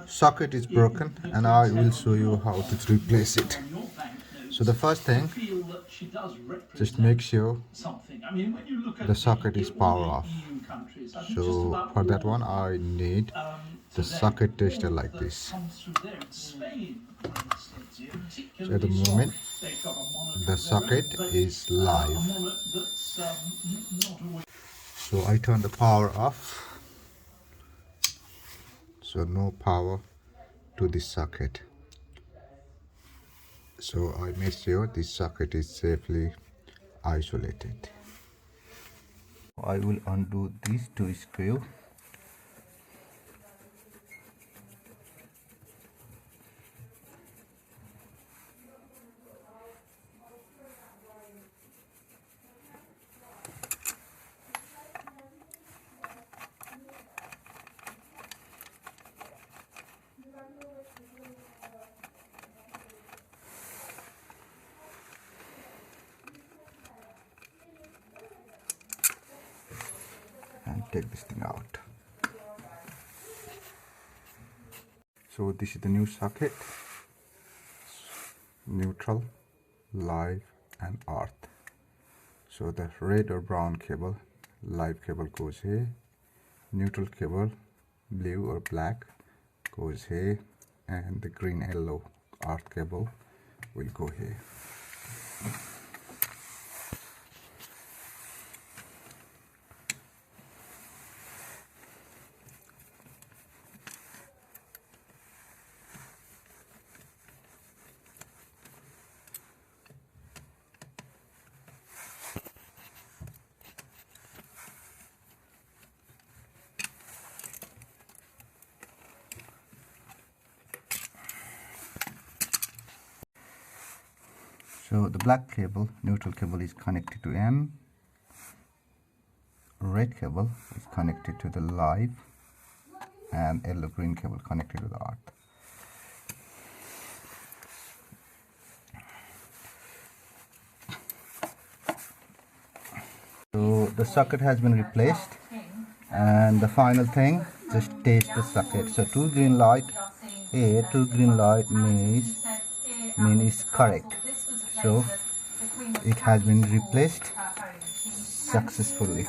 socket is broken, and I will show you how to replace it. So the first thing, just make sure the socket is power off. So for that one I need the socket tester like this. So at the moment the socket is live, so I turn the power off, so no power to this socket. So I made sure this socket is safely isolated. I will undo these two screws. And take this thing out. So this is the new socket: neutral, live and earth. So the red or brown cable, live cable, goes here. Neutral cable, blue or black, goes here, and the green yellow earth cable will go here. So the black cable, neutral cable, is connected to N. Red cable is connected to the live, and yellow green cable connected to the earth. So the socket has been replaced, and the final thing, just test the socket. So two green light here, two green light means is correct. So it has been replaced successfully.